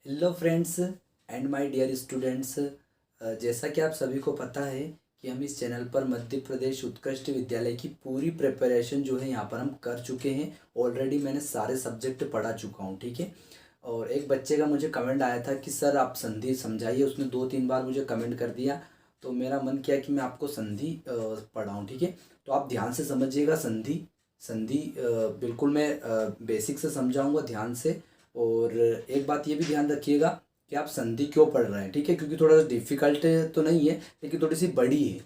Hello friends and my dear students. जैसा कि आप सभी को पता है कि हम इस चैनल पर मध्य प्रदेश उत्कृष्ट विद्यालय की पूरी प्रिपरेशन जो है यहाँ पर हम कर चुके हैं। ऑलरेडी मैंने सारे सब्जेक्ट पढ़ा चुका हूँ, ठीक है। और एक बच्चे का मुझे कमेंट आया था कि सर आप संधि समझाइए, उसने 2-3 बार मुझे कमेंट कर दिया। तो मेरा मन किया कि मैं आपको संधि पढ़ाऊँ, ठीक है। तो आप ध्यान से समझिएगा। संधि संधि बिल्कुल मैं बेसिक से समझाऊंगा ध्यान से। और एक बात ये भी ध्यान रखिएगा कि आप संधि क्यों पढ़ रहे हैं, ठीक है। क्योंकि थोड़ा सा डिफिकल्ट तो नहीं है, लेकिन थोड़ी सी बड़ी है।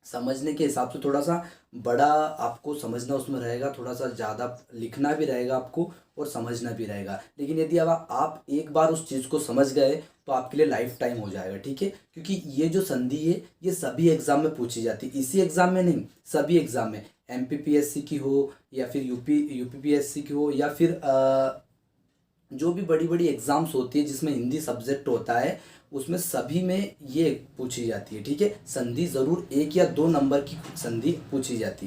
समझने के हिसाब से थोड़ा सा बड़ा आपको समझना उसमें रहेगा, थोड़ा सा ज़्यादा लिखना भी रहेगा आपको और समझना भी रहेगा। लेकिन यदि अब आप एक बार उस चीज़ को समझ गए तो आपके लिए लाइफ टाइम हो जाएगा, ठीक है। क्योंकि ये जो संधि है ये सभी एग्जाम में पूछी जाती है, इसी एग्जाम में नहीं, सभी एग्जाम में। एमपीपीएससी की हो या फिर यूपीपीएससी की हो या फिर जो भी बड़ी बड़ी एग्जाम्स होती है जिसमें हिंदी सब्जेक्ट होता है, उसमें सभी में ये पूछी जाती है, ठीक है। संधि ज़रूर 1 या 2 नंबर की संधि पूछी जाती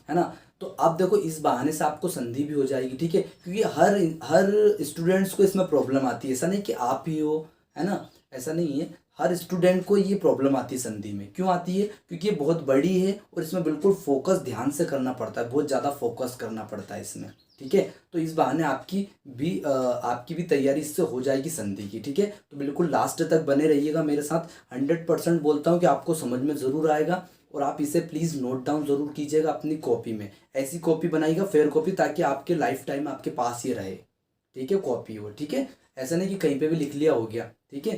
है ना। तो अब देखो, इस बहाने से आपको संधि भी हो जाएगी, ठीक है। क्योंकि हर हर स्टूडेंट्स को इसमें प्रॉब्लम आती है, ऐसा नहीं कि आप ही हो, है ना। ऐसा नहीं है, हर स्टूडेंट को ये प्रॉब्लम आती है संधि में। क्यों आती है? क्योंकि ये बहुत बड़ी है और इसमें बिल्कुल फोकस ध्यान से करना पड़ता है, बहुत ज़्यादा फोकस करना पड़ता है इसमें, ठीक है। तो इस बहाने आपकी भी तैयारी इससे हो जाएगी संधि की, ठीक है। तो बिल्कुल लास्ट तक बने रहिएगा मेरे साथ। 100% बोलता हूँ कि आपको समझ में ज़रूर आएगा। और आप इसे प्लीज़ नोट डाउन ज़रूर कीजिएगा अपनी कॉपी में। ऐसी कॉपी बनाइएगा, फेयर कॉपी, ताकि आपके लाइफ टाइम आपके पास ये रहे, ठीक है। कॉपी हो, ठीक है। ऐसा नहीं कि कहीं पे भी लिख लिया हो गया, ठीक है।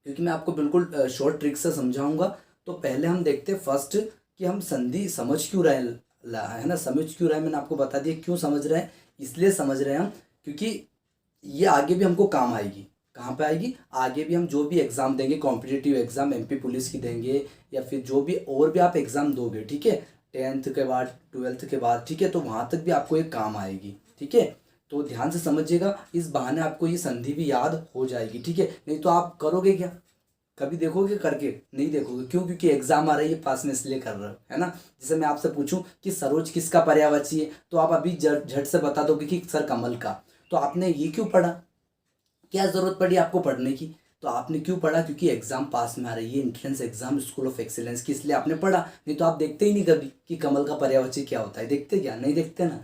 क्योंकि मैं आपको बिल्कुल शॉर्ट ट्रिक से समझाऊंगा। तो पहले हम देखते हैं फर्स्ट कि हम संधि समझ क्यों रहे है ना, समझ क्यों रहे हैं। मैंने आपको बता दिया क्यों समझ रहे हैं। इसलिए समझ रहे हैं हम क्योंकि ये आगे भी हमको काम आएगी। कहाँ पे आएगी? आगे भी हम जो भी एग्ज़ाम देंगे, कॉम्पिटिटिव एग्ज़ाम एमपी पुलिस की देंगे या फिर जो भी और भी आप एग्ज़ाम दोगे, ठीक है। 10th के बाद, 12th के बाद, ठीक है। तो वहाँ तक भी आपको ये काम आएगी, ठीक है। तो ध्यान से समझिएगा, इस बहाने आपको ये संधि भी याद हो जाएगी, ठीक है। नहीं तो आप करोगे क्या? कभी देखोगे करके? नहीं देखोगे। क्यों? क्योंकि एग्जाम आ रही है पास में, इसलिए कर रहे हो, है ना। जैसे मैं आपसे पूछूं कि सरोज किसका पर्यायवाची है, तो आप अभी झट से बता दोगे कि सर कमल का। तो आपने ये क्यों पढ़ा? क्या जरूरत पड़ी आपको पढ़ने की? तो आपने क्यों पढ़ा? क्योंकि एग्जाम पास में आ रही है, entrance exam school of excellence की, इसलिए आपने पढ़ा। नहीं तो आप देखते ही नहीं कभी कि कमल का पर्यायवाची क्या होता है। देखते क्या? नहीं देखते ना।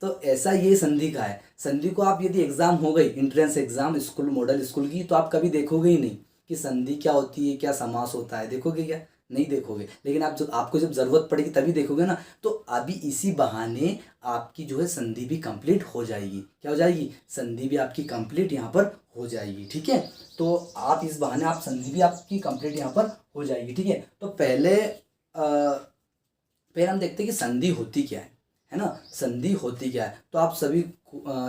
तो ऐसा ये संधि का है। संधि को आप यदि एग्जाम हो गई, entrance exam school model school की, तो आप कभी देखोगे ही नहीं कि संधि क्या होती है, क्या समास होता है। देखोगे क्या? नहीं देखोगे। लेकिन आप जब आपको जब जरूरत पड़ेगी तभी देखोगे ना। तो अभी इसी बहाने आपकी जो है संधि भी कंप्लीट हो जाएगी। क्या हो जाएगी? संधि भी आपकी कंप्लीट यहाँ पर हो जाएगी, ठीक है। तो आप इस बहाने आप संधि भी आपकी कंप्लीट यहाँ पर हो जाएगी, ठीक है। तो पहले हम देखते हैं कि संधि होती क्या है ना। संधि होती क्या है? तो आप सभी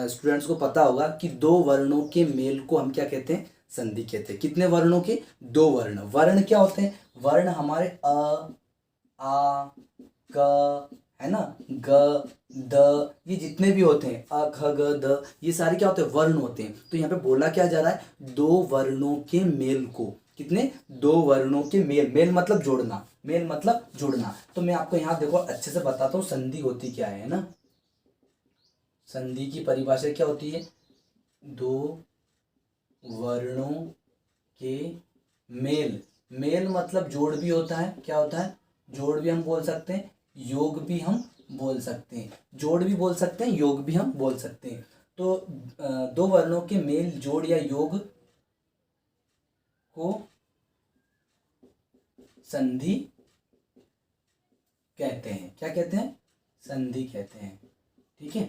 स्टूडेंट्स को पता होगा कि दो वर्णों के मेल को हम क्या कहते हैं? संधि कहते हैं। कितने वर्णों के? 2 वर्ण। वर्ण क्या होते हैं? वर्ण हमारे आ, क, है ना, ग, द, ये जितने भी होते हैं, अ, ख, ग, द, ये सारे क्या होते हैं? वर्ण होते हैं। तो यहाँ पे बोला क्या जा रहा है? 2 वर्णों के मेल को। कितने? 2 वर्णों के मेल। मेल मतलब जोड़ना, मेल मतलब जोड़ना। तो मैं आपको यहाँ देखो अच्छे से बताता हूँ संधि होती क्या है ना। संधि की परिभाषा क्या होती है? 2 वर्णों के मेल। मेल मतलब जोड़ भी होता है। क्या होता है? जोड़ भी हम बोल सकते हैं, योग भी हम बोल सकते हैं। जोड़ भी बोल सकते हैं, योग भी हम बोल सकते हैं। तो 2 वर्णों के मेल, जोड़ या योग को संधि कहते हैं। क्या कहते हैं? संधि कहते हैं, ठीक है।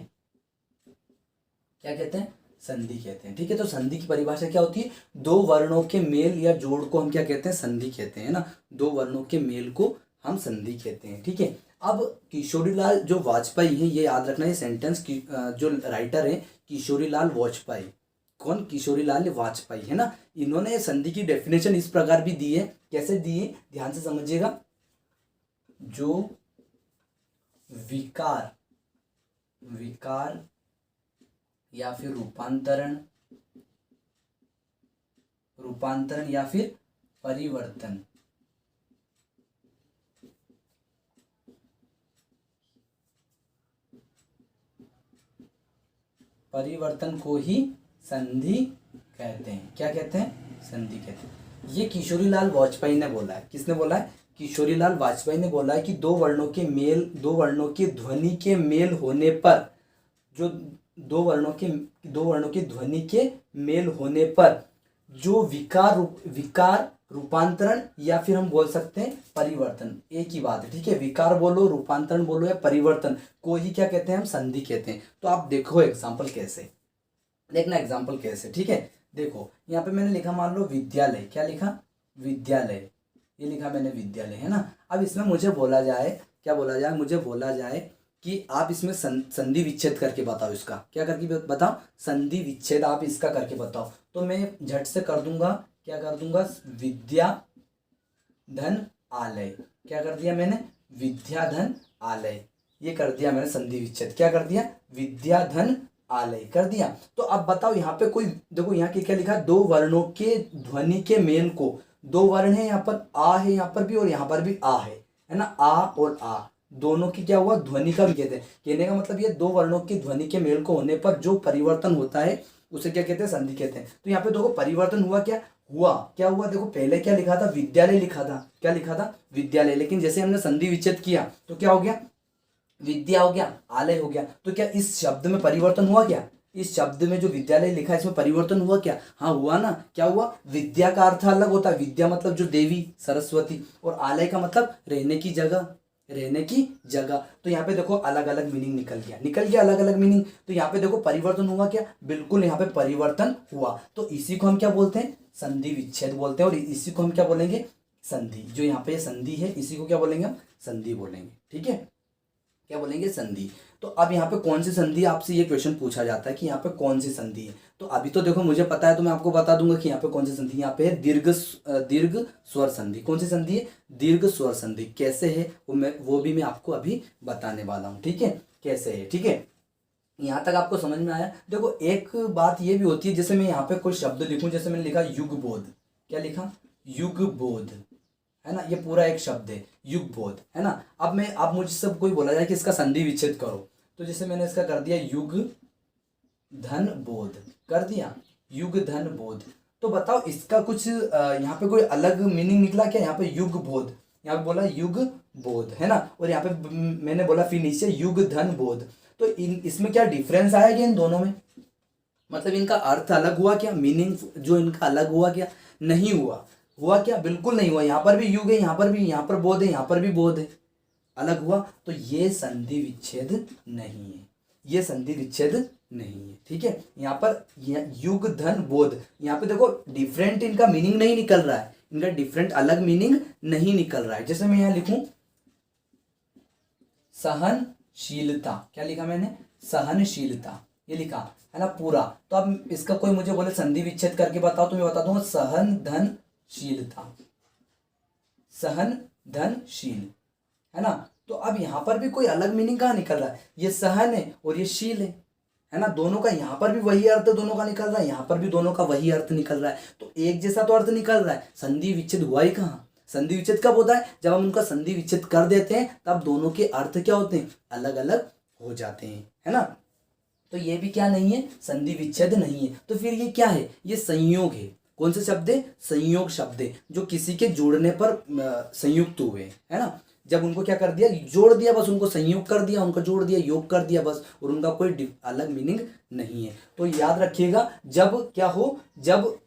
क्या कहते हैं? संधि कहते हैं, ठीक है। तो संधि की परिभाषा क्या होती है? 2 वर्णों के मेल या जोड़ को हम क्या कहते हैं? संधि कहते हैं ना। 2 वर्णों के मेल को हम संधि कहते हैं, ठीक है। अब किशोरीलाल जो वाजपेयी है, ये याद रखना, ये सेंटेंस की जो राइटर है किशोरीलाल वाजपेयी। कौन? किशोरीलाल वाजपेयी, है ना। इन्होंने संधि की डेफिनेशन इस प्रकार भी दी है। कैसे दी है? ध्यान से समझिएगा। जो विकार विकार या फिर रूपांतरण रूपांतरण या फिर परिवर्तन परिवर्तन को ही संधि कहते हैं। क्या कहते हैं? संधि कहते हैं। ये किशोरीलाल वाजपेयी ने बोला है। किसने बोला है? किशोरीलाल वाजपेयी ने बोला है कि दो वर्णों की ध्वनि के मेल होने पर, जो दो वर्णों की ध्वनि के मेल होने पर जो विकार रूपांतरण, या फिर हम बोल सकते हैं परिवर्तन, एक ही बात है, ठीक है। विकार बोलो, रूपांतरण बोलो या परिवर्तन को ही क्या कहते हैं? हम संधि कहते हैं। तो आप देखो एग्जाम्पल कैसे, देखना एग्जाम्पल कैसे, ठीक है। देखो यहाँ पे मैंने लिखा, मान लो विद्यालय। क्या लिखा? विद्यालय। ये लिखा मैंने विद्यालय, है ना। अब इसमें मुझे बोला जाए, क्या बोला जाए? मुझे बोला जाए कि आप इसमें संधि विच्छेद करके बताओ। इसका क्या करके बताओ? संधि विच्छेद आप इसका करके बताओ। तो मैं झट से कर दूंगा, क्या कर दूंगा? विद्या धन आलय। क्या कर दिया मैंने? विद्या धन आलय। ये कर दिया मैंने संधि विच्छेद। क्या कर दिया? विद्या धन आलय कर दिया। तो अब बताओ यहाँ पे कोई, देखो यहाँ के क्या लिखा है? दो वर्णों के ध्वनि के मेल को, दो वर्ण है यहाँ पर, आ है यहाँ पर भी और यहाँ पर भी आ है ना। आ और आ दोनों की क्या हुआ? ध्वनि का भी कहते हैं। कहने का मतलब ये दो वर्णों की ध्वनि के मेल को होने पर जो परिवर्तन होता है उसे क्या कहते हैं? संधि कहते हैं। तो यहाँ पे देखो परिवर्तन हुआ, क्या हुआ? देखो पहले क्या लिखा था? विद्यालय लिखा था। क्या लिखा था? विद्यालय। लेकिन जैसे हमने संधि विच्छेद किया तो क्या हो गया? विद्या हो गया, आलय हो गया। तो क्या इस शब्द में परिवर्तन हुआ? क्या इस शब्द में जो विद्यालय लिखा है इसमें परिवर्तन हुआ? क्या? हाँ हुआ ना। क्या हुआ? विद्या का अर्थ अलग होता है। विद्या मतलब जो देवी सरस्वती, और आलय का मतलब रहने की जगह, रहने की जगह। तो यहाँ पे देखो अलग अलग मीनिंग निकल गया अलग अलग मीनिंग। तो यहाँ पे देखो परिवर्तन हुआ। क्या? बिल्कुल यहाँ पे परिवर्तन हुआ। तो इसी को हम क्या बोलते हैं? संधि विच्छेद बोलते हैं। और इसी को हम क्या बोलेंगे? संधि। जो यहाँ पे संधि है इसी को क्या बोलेंगे? हम संधि बोलेंगे, ठीक है। क्या बोलेंगे? संधि। तो अब यहाँ पे कौन सी संधि, आपसे ये क्वेश्चन पूछा जाता है कि यहाँ पे कौन सी संधि है। तो अभी तो देखो मुझे पता है, तो मैं आपको बता दूंगा कि यहाँ पे कौन सी संधि। यहाँ पे है दीर्घ स्वर संधि। कौन सी संधि है? दीर्घ स्वर संधि। कैसे है वो भी मैं आपको अभी बताने वाला हूँ, ठीक है। कैसे है, ठीक है। यहाँ तक आपको समझ में आया? देखो एक बात ये भी होती है, जैसे मैं यहाँ पे कोई शब्द लिखूं, जैसे मैंने लिखा युगबोध। क्या लिखा? युगबोध, है ना। ये पूरा एक शब्द है युगबोध, है ना। अब मुझसे कोई बोला जाए कि इसका संधि विच्छेद करो, तो जैसे मैंने इसका कर दिया युग धन बोध, कर दिया युग धन बोध। तो बताओ इसका कुछ यहाँ पे कोई अलग मीनिंग निकला क्या? यहाँ पे युग बोध, यहाँ पे बोला युग बोध, है ना। और यहाँ पे मैंने बोला फिर नीचे युग धन बोध। तो इसमें क्या डिफरेंस आया क्या इन दोनों में? मतलब इनका अर्थ अलग हुआ क्या? मीनिंग जो इनका अलग हुआ क्या? नहीं हुआ क्या? बिल्कुल नहीं हुआ। यहाँ पर भी युग है, यहाँ पर भी, यहाँ पर बोध है, यहाँ पर भी बोध है। अलग हुआ। तो ये संधि विच्छेद नहीं है, ये संधि विच्छेद नहीं है, ठीक है। यहाँ पर युग धन बोध, यहाँ पे देखो डिफरेंट इनका मीनिंग नहीं निकल रहा है, इनका डिफरेंट अलग मीनिंग नहीं निकल रहा है। जैसे मैं यहाँ लिखूं सहनशीलता। क्या लिखा मैंने? सहनशीलता, ये लिखा है ना पूरा। तो अब इसका कोई मुझे बोले संधि विच्छेद करके बताओ, तो मैं बता दूंगा सहन धन शीलता, सहन धन शील, है ना। तो अब यहाँ पर भी कोई अलग मीनिंग कहाँ निकल रहा है? ये सहन है और ये शील है ना। दोनों का यहाँ पर भी वही अर्थ दोनों का निकल रहा है, यहाँ पर भी दोनों का वही अर्थ निकल रहा है। तो एक जैसा तो अर्थ निकल रहा है, संधि विच्छेद हुआ ही कहाँ? संधि विच्छेद कब होता है? जब हम उनका संधि विच्छेद कर देते हैं, तब दोनों के अर्थ क्या होते हैं? अलग अलग हो जाते हैं, है ना। तो ये भी क्या नहीं है? संधि विच्छेद नहीं है। तो फिर ये क्या है? ये संयोग है। कौन से शब्द है? संयोग शब्द है, जो किसी के जुड़ने पर संयुक्त हुए, है ना। जब उनको क्या कर दिया? जोड़ दिया, बस उनको संयोग कर दिया, उनको जोड़ दिया, योग कर दिया बस, और उनका कोई अलग मीनिंग नहीं है। तो याद रखिएगा, जब क्या हो? जब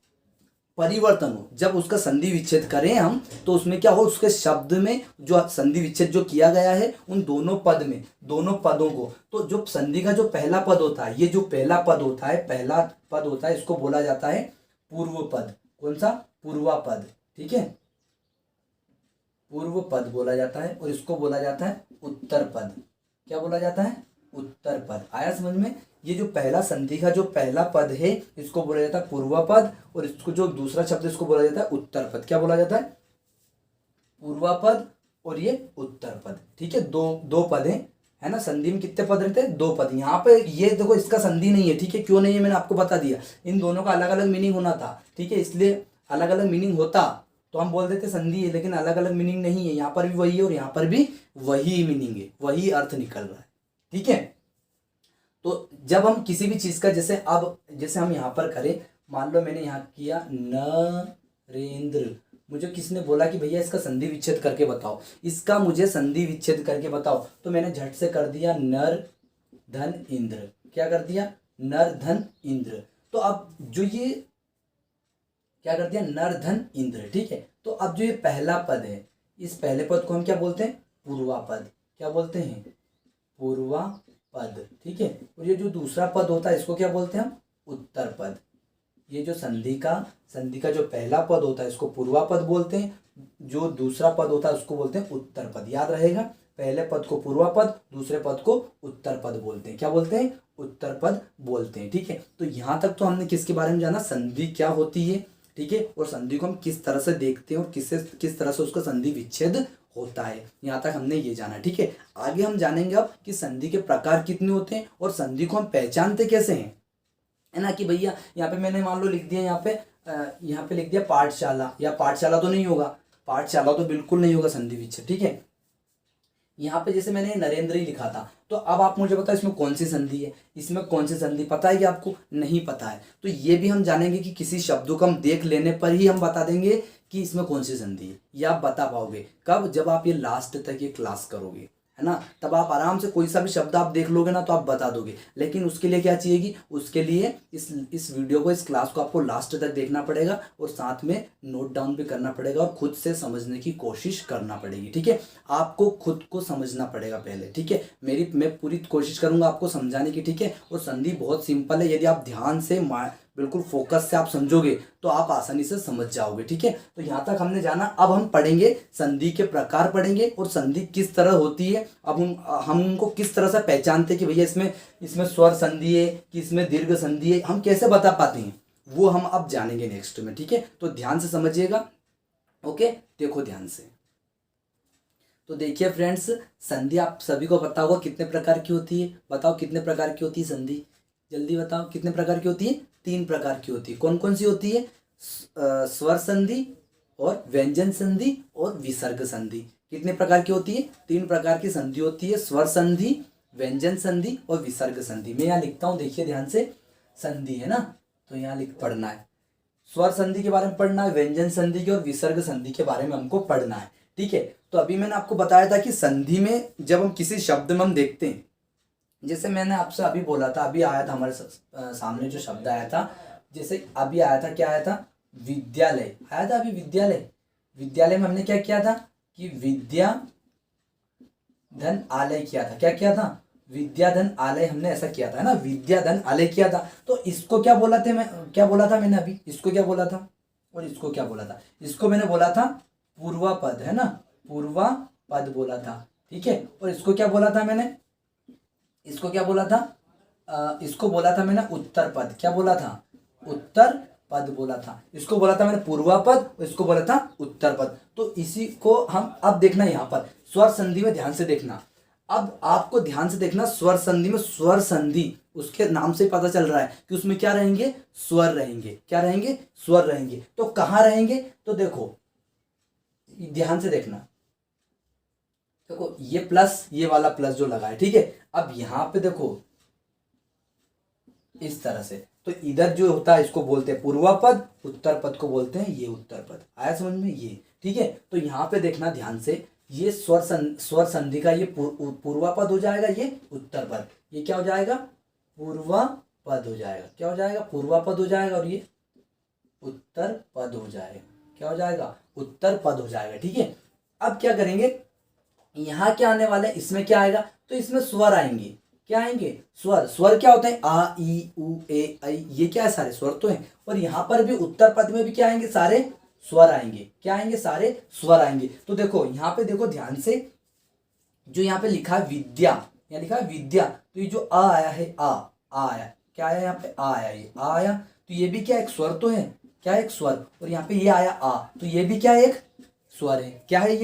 परिवर्तन हो, जब उसका संधि विच्छेद करें हम, तो उसमें क्या हो? उसके शब्द में जो संधि विच्छेद जो किया गया है, उन दोनों पद में, दोनों पदों को, तो जो संधि का जो पहला पद होता है, ये जो पहला पद होता है, पहला पद होता है, इसको बोला जाता है पूर्व पद। कौन सा? पूर्वा पद, ठीक है। पूर्व पद बोला जाता है, और इसको बोला जाता है उत्तर पद। क्या बोला जाता है? उत्तर पद। आया समझ में? ये जो पहला संधि का जो पहला पद है, इसको बोला जाता है पूर्वा पद, और इसको जो दूसरा शब्द इसको बोला जाता है उत्तर पद। क्या बोला जाता है? पूर्वा पद और ये उत्तर पद, ठीक है। दो पद है ना। संधि में कितने पद रहते हैं? दो पद। यहाँ पे ये देखो इसका संधि नहीं है, ठीक है। क्यों नहीं है मैंने आपको बता दिया, इन दोनों का अलग अलग मीनिंग होना था, ठीक है। इसलिए अलग अलग मीनिंग होता तो हम बोल देते संधि है, लेकिन अलग अलग मीनिंग नहीं है। यहाँ पर भी वही है और यहाँ पर भी वही मीनिंग है, वही अर्थ निकल रहा है, ठीक है। तो जब हम किसी भी चीज का, जैसे हम यहाँ पर करें, मान लो मैंने यहाँ किया नरेंद्र, मुझे किसने बोला कि भैया इसका संधि विच्छेद करके बताओ, इसका मुझे संधि विच्छेद करके बताओ, तो मैंने झट से कर दिया नर धन इंद्र। क्या कर दिया? नर धन इंद्र। तो अब जो ये क्या कर दिया? नर धन इंद्र। ठीक है, तो अब जो ये पहला पद है, इस पहले पद को हम क्या बोलते हैं? पूर्वा पद। क्या बोलते हैं? पूर्वा पद। ठीक है, और ये जो दूसरा पद होता है इसको क्या बोलते हैं हम? उत्तर पद। ये जो संधि का जो पहला पद होता है इसको पूर्वा पद बोलते हैं, जो दूसरा पद होता है उसको बोलते हैं उत्तर पद। याद रहेगा, पहले पद को पूर्वा पद, दूसरे पद को उत्तर पद बोलते हैं। क्या बोलते हैं? उत्तर पद बोलते हैं। ठीक है, तो यहाँ तक तो हमने किसके बारे में जाना? संधि क्या होती है। ठीक है, और संधि को हम किस तरह से देखते हैं और किस तरह से उसका संधि विच्छेद होता है, यहाँ तक हमने ये जाना। ठीक है, आगे हम जानेंगे अब कि संधि के प्रकार कितने होते हैं और संधि को हम पहचानते कैसे हैं, है ना। कि भैया यहाँ पे मैंने मान लो लिख दिया, यहाँ पे लिख दिया पाठशाला, या पाठशाला तो नहीं होगा, पाठशाला तो बिल्कुल नहीं होगा संधि विच्छेद। ठीक है, यहाँ पे जैसे मैंने नरेंद्र ही लिखा था, तो अब आप मुझे बताओ इसमें कौन सी संधि है, इसमें कौन सी संधि पता है कि आपको? नहीं पता है, तो ये भी हम जानेंगे कि किसी शब्दों को हम देख लेने पर ही हम बता देंगे कि इसमें कौन सी संधि है। ये आप बता पाओगे कब? जब आप ये लास्ट तक ये क्लास करोगे, है ना, तब आप आराम से कोई सा भी शब्द आप देख लोगे ना तो आप बता दोगे। लेकिन उसके लिए क्या चाहिएगी? उसके लिए इस वीडियो को, इस क्लास को आपको लास्ट तक देखना पड़ेगा और साथ में नोट डाउन भी करना पड़ेगा और खुद से समझने की कोशिश करना पड़ेगी। ठीक है, आपको खुद को समझना पड़ेगा पहले। ठीक है, मैं पूरी कोशिश करूंगा आपको समझाने की। ठीक है, और संधि बहुत सिंपल है, यदि आप ध्यान से बिल्कुल फोकस से आप समझोगे तो आप आसानी से समझ जाओगे। ठीक है, तो यहाँ तक हमने जाना। अब हम पढ़ेंगे संधि के प्रकार पढ़ेंगे और संधि किस तरह होती है। अब हम उनको किस तरह से पहचानते हैं कि भैया इसमें स्वर संधि है कि इसमें दीर्घ संधि है, हम कैसे बता पाते हैं, वो हम अब जानेंगे नेक्स्ट में। ठीक है, तो ध्यान से समझिएगा। ओके, देखो ध्यान से। तो देखिए फ्रेंड्स, संधि आप सभी को पता होगा कितने प्रकार की होती है। बताओ कितने प्रकार की होती है संधि? जल्दी बताओ कितने प्रकार की होती है? 3 प्रकार की होती है। कौन कौन सी होती है? स्वर संधि और व्यंजन संधि और विसर्ग संधि। कितने प्रकार की होती है? 3 प्रकार की संधि होती है, स्वर संधि, व्यंजन संधि और विसर्ग संधि। मैं यहाँ लिखता हूँ, देखिए ध्यान से। संधि है ना, तो यहाँ पढ़ना है। स्वर संधि के बारे में पढ़ना है, व्यंजन संधि के और विसर्ग संधि के बारे में हमको पढ़ना है। ठीक है, तो अभी मैंने आपको बताया था कि संधि में जब हम किसी शब्द में हम देखते हैं, जैसे मैंने आपसे अभी बोला था, अभी आया था हमारे सामने जो शब्द आया था, जैसे अभी आया था, क्या आया था? विद्यालय आया था अभी। विद्यालय में हमने क्या किया था कि विद्या धन आलय किया था। क्या किया था? विद्या धन आलय, हमने ऐसा किया था, है ना, विद्या धन आलय किया था। तो इसको क्या बोला था मैंने अभी? इसको क्या बोला था और इसको क्या बोला था? इसको मैंने बोला था पूर्वा पद, है ना, पूर्वा पद बोला था। ठीक है, और इसको क्या बोला था मैंने? इसको क्या बोला था? इसको बोला था मैंने उत्तर पद। क्या बोला था? उत्तर पद बोला था। इसको बोला था मैंने पूर्वा पद और इसको बोला था उत्तर पद। तो इसी को हम अब देखना, यहाँ पर स्वर संधि में ध्यान से देखना। अब आपको ध्यान से देखना, स्वर संधि में स्वर संधि, उसके नाम से पता चल रहा है कि उसमें क्या रहेंगे? स्वर रहेंगे। क्या रहेंगे? स्वर रहेंगे। तो कहाँ रहेंगे? तो देखो ध्यान से देखना, देखो ये प्लस, ये वाला प्लस जो लगा है। ठीक है, अब यहाँ पे देखो इस तरह से, तो इधर जो होता है इसको बोलते हैं पूर्वा पद, उत्तर पद को बोलते हैं ये उत्तर पद। आया समझ में ये? ठीक है, तो यहाँ पे देखना ध्यान से, ये स्वर संधि का ये पूर्वा पद हो जाएगा, ये उत्तर पद, ये क्या हो जाएगा? पूर्वा पद हो जाएगा। क्या हो जाएगा? पूर्वा पद हो जाएगा, और ये उत्तर पद हो जाएगा। क्या हो जाएगा? उत्तर पद हो जाएगा। ठीक है, अब क्या करेंगे, यहाँ क्या आने वाला है? इसमें क्या आएगा? तो इसमें स्वर आएंगे। क्या आएंगे? स्वर क्या होते हैं? आ, ई, उ, ए, ऐ, ये क्या है? सारे स्वर तो हैं। और यहाँ पर भी उत्तर पद में भी क्या आएंगे? सारे स्वर आएंगे। क्या आएंगे? सारे स्वर आएंगे। तो देखो यहाँ पे, देखो ध्यान से, जो यहाँ पे लिखा है विद्या, यहाँ लिखा है विद्या, तो ये जो आ आया है, आ आया, क्या आया यहाँ पे? आ आया, ये आ आया, तो ये भी क्या एक स्वर तो है। क्या है? एक स्वर। और यहाँ पे ये आया आ, तो ये भी क्या एक स्वर है। क्या है?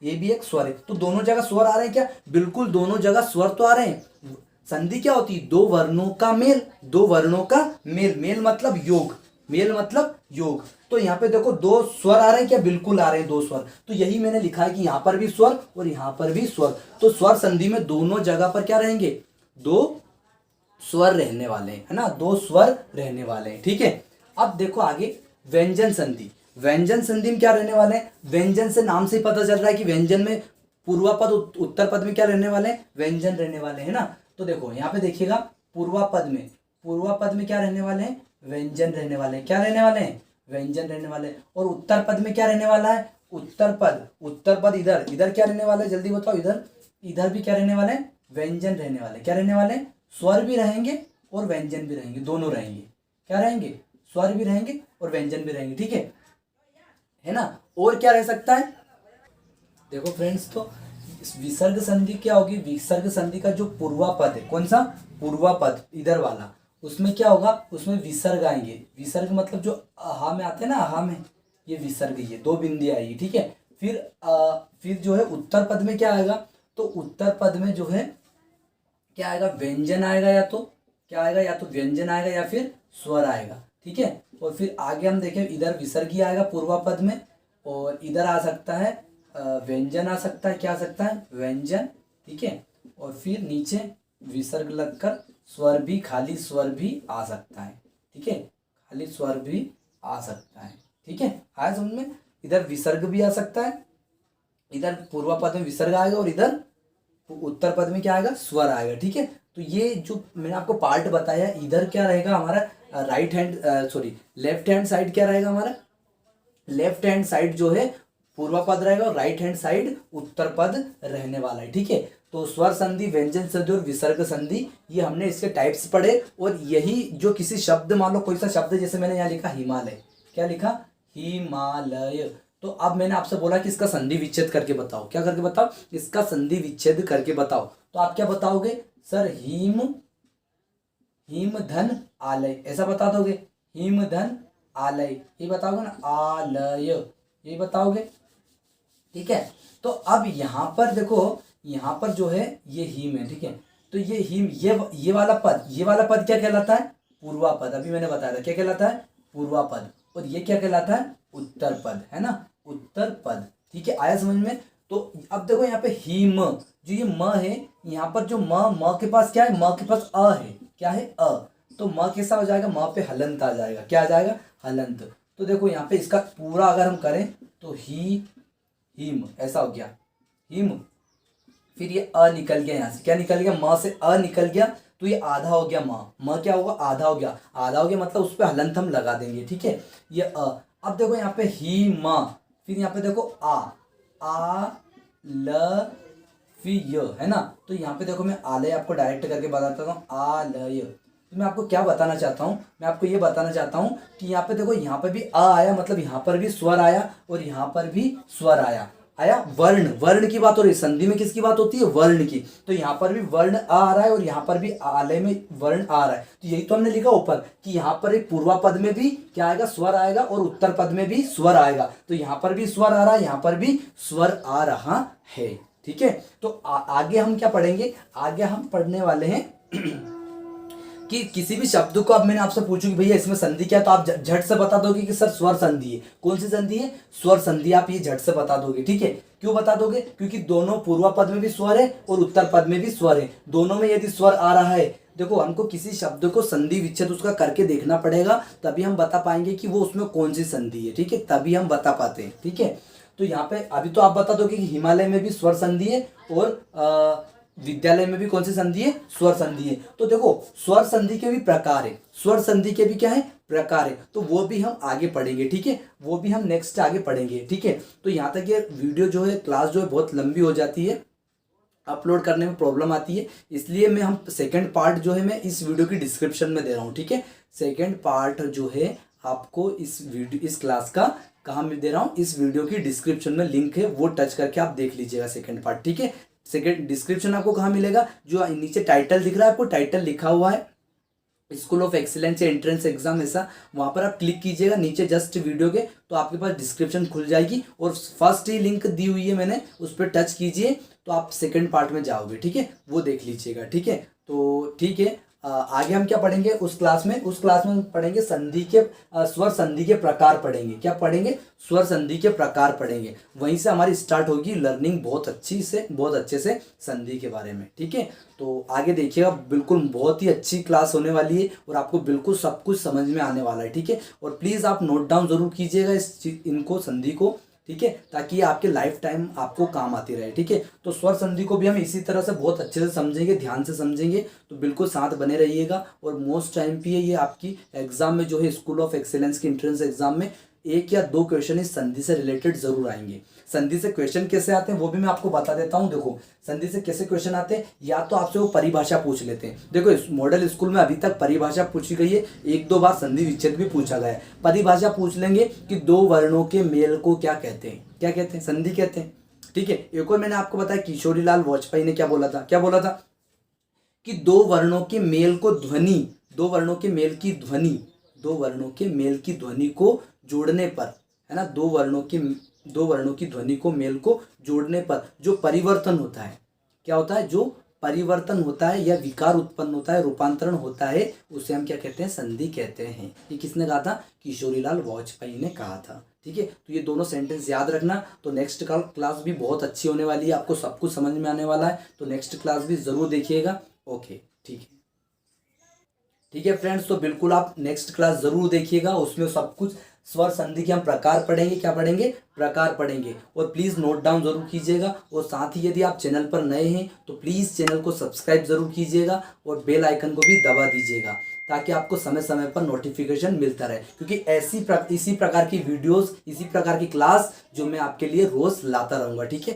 ये भी एक स्वर है। तो दोनों जगह स्वर आ रहे हैं। क्या? बिल्कुल दोनों जगह स्वर तो आ रहे हैं। संधि क्या होती है? 2 वर्णों का मेल, 2 वर्णों का मेल। मेल मतलब योग, मेल मतलब योग। तो यहाँ पे देखो 2 स्वर आ रहे हैं। क्या? बिल्कुल आ रहे हैं 2 स्वर। तो यही मैंने लिखा है कि यहाँ पर भी स्वर और यहाँ पर भी स्वर। तो स्वर संधि में दोनों जगह पर क्या रहेंगे? 2 स्वर रहने वाले हैं, है ना, 2 स्वर रहने वाले हैं। ठीक है, अब देखो आगे व्यंजन संधि। व्यंजन संधि में क्या रहने वाले हैं, व्यंजन से नाम से ही पता चल रहा है कि व्यंजन में पूर्वा पद उत्तर पद में क्या रहने वाले हैं, व्यंजन रहने वाले हैं ना। तो देखो यहाँ पे देखिएगा पूर्वा पद में क्या रहने वाले हैं, व्यंजन रहने वाले हैं। क्या रहने वाले हैं, व्यंजन रहने वाले हैं। और उत्तर पद में क्या रहने वाला है, उत्तर पद इधर इधर क्या रहने वाला है, जल्दी बताओ। इधर भी क्या रहने वाले हैं, व्यंजन रहने वाले। क्या रहने वाले हैं, स्वर भी रहेंगे और व्यंजन भी रहेंगे, दोनों रहेंगे। क्या रहेंगे, स्वर भी रहेंगे और व्यंजन भी रहेंगे, ठीक है ना। और क्या रह सकता है, देखो फ्रेंड्स, तो विसर्ग संधि क्या होगी, विसर्ग संधि का जो पूर्वा पद है, कौन सा पूर्वा पद इधर वाला, उसमें क्या होगा, उसमें विसर्ग आएंगे। विसर्ग मतलब जो आहा में आते हैं ना, आहा में ये विसर्ग, ये दो बिंदी आएगी, ठीक है। फिर जो है उत्तर पद में क्या आएगा, तो उत्तर पद में जो है क्या आएगा, व्यंजन आएगा, या तो क्या आएगा, या तो व्यंजन आएगा या फिर स्वर आएगा, ठीक है। और फिर आगे हम देखें, इधर विसर्ग ही आएगा पूर्वा पद में, और इधर आ सकता है व्यंजन आ सकता है, क्या आ सकता है, व्यंजन, ठीक है। और फिर नीचे विसर्ग लगकर स्वर भी, खाली स्वर भी आ सकता है, ठीक है, खाली स्वर भी आ सकता है, ठीक है। आया समझ में, इधर विसर्ग भी आ सकता है, इधर पूर्वा पद में विसर्ग आएगा और इधर उत्तर पद में क्या आएगा, स्वर आएगा, ठीक है। तो ये जो मैंने आपको पार्ट बताया, इधर क्या रहेगा हमारा लेफ्ट हैंड साइड क्या रहेगा हमारा, लेफ्ट हैंड साइड जो है पूर्वा पद रहेगा और राइट हैंड साइड उत्तर पद रहने वाला है, ठीक है। तो स्वर संधि, व्यंजन संधि और विसर्ग संधि, ये हमने इसके टाइप्स पढ़े। और यही जो किसी शब्द, मान लो कोई सा शब्द, जैसे मैंने यहाँ लिखा हिमालय, क्या लिखा, हिमालय, तो अब मैंने आपसे बोला कि इसका संधि विच्छेद करके बताओ। क्या करके बताओ, इसका संधि विच्छेद करके बताओ। तो आप क्या बताओगे, सर हिम धन आलय, ऐसा बता दोगे, हिम धन आलय, ये बताओगे ना, आलय, ये बताओगे, ठीक है। तो अब यहाँ पर देखो, यहाँ पर जो है ये हिम है, ठीक है। तो ये हिम, ये वाला पद क्या कहलाता है, पूर्वा पद। अभी मैंने बताया था क्या कहलाता है, पूर्वा पद। और ये क्या कहलाता है, उत्तर पद, है ना, उत्तर पद, ठीक है। आया समझ में। तो अब देखो यहाँ पे हिम, जो ये म है, यहाँ पर जो म के पास क्या है, म के पास अ है, क्या है, अ। तो म कैसा हो जाएगा, म पे हलंत आ जाएगा, क्या आ जाएगा, हलंत। तो देखो यहाँ पे इसका पूरा अगर हम करें तो हिम ऐसा हो गया, हिम। फिर ये अ निकल गया, यहाँ से क्या निकल गया, म से अ निकल गया, तो ये आधा हो गया, म क्या होगा, आधा हो गया, आधा हो गया, मतलब उस पर हलंत हम लगा देंगे, ठीक है। ये अ। अब देखो यहाँ पे ही म, फिर यहाँ पे देखो आ ल फिर य, है ना। तो यहाँ पे देखो मैं आलय आपको डायरेक्ट करके बताता हूँ, आलय। तो मैं आपको क्या बताना चाहता हूँ, मैं आपको ये बताना चाहता हूँ कि यहाँ पे देखो, यहाँ पे भी अ आया, मतलब यहाँ पर भी स्वर आया और यहाँ पर भी स्वर आया। वर्ण की बात हो रही है, संधि में किसकी बात होती है, वर्ण की। तो यहाँ पर भी वर्ण आ रहा है और यहाँ पर भी आलय में वर्ण आ रहा है। तो यही तो हमने लिखा ऊपर कि यहाँ पर एक पूर्वा पद में भी क्या आएगा, स्वर आएगा, और उत्तर पद में भी स्वर आएगा। तो यहाँ पर भी स्वर आ रहा है, यहाँ पर भी स्वर आ रहा है, ठीक है। तो आगे हम क्या पढ़ेंगे, आगे हम पढ़ने वाले हैं कि किसी भी शब्द को, अब मैंने आपसे पूछू कि भैया इसमें संधि क्या है, तो आप झट से बता दोगे कि सर स्वर संधि है। कौन सी संधि है, स्वर संधि, आप ये झट से बता दोगे, ठीक है। क्यों बता दोगे, क्योंकि दोनों पूर्वा पद में भी स्वर है और उत्तर पद में भी स्वर है, दोनों में यदि स्वर आ रहा है। देखो हमको किसी शब्द को संधि विच्छेद उसका करके देखना पड़ेगा, तभी हम बता पाएंगे कि वो उसमें कौन सी संधि है, ठीक है, तभी हम बता पाते हैं, ठीक है। तो यहाँ पे अभी तो आप बता दोगे कि हिमालय में भी स्वर संधि है और विद्यालय में भी कौन सी संधि है, स्वर संधि है। तो देखो स्वर संधि के भी प्रकार है, स्वर संधि के भी क्या है, प्रकार है। तो वो भी हम आगे पढ़ेंगे, ठीक है, वो भी हम नेक्स्ट आगे पढ़ेंगे, ठीक है। तो यहाँ तक ये वीडियो जो है, क्लास जो है बहुत लंबी हो जाती है, अपलोड करने में प्रॉब्लम आती है, इसलिए हम सेकंड पार्ट जो है मैं इस वीडियो की डिस्क्रिप्शन में दे रहा हूँ, ठीक है। सेकंड पार्ट जो है आपको इस क्लास का कहाँ में दे रहा हूँ, इस वीडियो की डिस्क्रिप्शन में लिंक है, वो टच करके आप देख लीजिएगा सेकंड पार्ट, ठीक है। सेकंड डिस्क्रिप्शन आपको कहाँ मिलेगा, जो नीचे टाइटल दिख रहा है आपको, टाइटल लिखा हुआ है स्कूल ऑफ एक्सीलेंस या एंट्रेंस एग्जाम, ऐसा वहाँ पर आप क्लिक कीजिएगा नीचे जस्ट वीडियो के, तो आपके पास डिस्क्रिप्शन खुल जाएगी और फर्स्ट ही लिंक दी हुई है मैंने, उस पर टच कीजिए तो आप सेकंड पार्ट में जाओगे, ठीक है, वो देख लीजिएगा, ठीक है। तो ठीक है, आगे हम क्या पढ़ेंगे उस क्लास में हम पढ़ेंगे संधि के स्वर संधि के प्रकार पढ़ेंगे। क्या पढ़ेंगे? स्वर संधि के प्रकार पढ़ेंगे। वहीं से हमारी स्टार्ट होगी लर्निंग बहुत अच्छे से संधि के बारे में। ठीक है, तो आगे देखिएगा, बिल्कुल बहुत ही अच्छी क्लास होने वाली है और आपको बिल्कुल सब कुछ समझ में आने वाला है। ठीक है, और प्लीज़ आप नोट डाउन जरूर कीजिएगा इनको संधि को। ठीक है, ताकि आपके लाइफ टाइम आपको काम आती रहे। ठीक है, तो स्वर संधि को भी हम इसी तरह से बहुत अच्छे से समझेंगे, ध्यान से समझेंगे, तो बिल्कुल साथ बने रहिएगा। और मोस्ट टाइम पे ये आपकी एग्जाम में जो है स्कूल ऑफ एक्सीलेंस की एंट्रेंस एग्जाम में 1 या 2 क्वेश्चन इस संधि से रिलेटेड जरूर आएंगे। संधि से क्वेश्चन कैसे आते हैं वो भी मैं आपको बता देता हूँ। देखो, संधि से कैसे क्वेश्चन आते हैं, या तो आपसे वो परिभाषा पूछ लेते हैं। देखो, इस मॉडल स्कूल में अभी तक परिभाषा पूछी गई है, 1-2 बार संधि विच्छेद भी पूछा गया है। परिभाषा पूछ लेंगे कि 2 वर्णों के मेल को क्या कहते हैं, क्या कहते हैं? संधि कहते हैं। ठीक है, एक और मैंने आपको बताया, किशोरीलाल वाजपेयी ने क्या बोला था कि 2 वर्णों के मेल को ध्वनि, 2 वर्णों के मेल की ध्वनि, 2 वर्णों के मेल की ध्वनि को जोड़ने पर, है ना, 2 वर्णों की ध्वनि को मेल को जोड़ने पर जो परिवर्तन होता है, क्या होता है? जो परिवर्तन होता है या विकार उत्पन्न होता है, रूपांतरण होता है, उसे हम क्या कहते हैं? संधि कहते हैं। ये किसने कहा था? किशोरीलाल वाजपेयी ने कहा था। ठीक है, तो ये दोनों सेंटेंस याद रखना। तो नेक्स्ट क्लास भी बहुत अच्छी होने वाली है, आपको सब कुछ समझ में आने वाला है, तो नेक्स्ट क्लास भी जरूर देखिएगा। ओके, ठीक है फ्रेंड्स, तो बिल्कुल आप नेक्स्ट क्लास जरूर देखिएगा, उसमें सब कुछ स्वर संधि के हम प्रकार पढ़ेंगे। क्या पढ़ेंगे? प्रकार पढ़ेंगे। और प्लीज़ नोट डाउन जरूर कीजिएगा। और साथ ही यदि आप चैनल पर नए हैं तो प्लीज़ चैनल को सब्सक्राइब जरूर कीजिएगा और बेल आइकन को भी दबा दीजिएगा, ताकि आपको समय समय पर नोटिफिकेशन मिलता रहे, क्योंकि इसी प्रकार की वीडियोस, इसी प्रकार की क्लास जो मैं आपके लिए रोज़ लाता रहूँगा। ठीक है।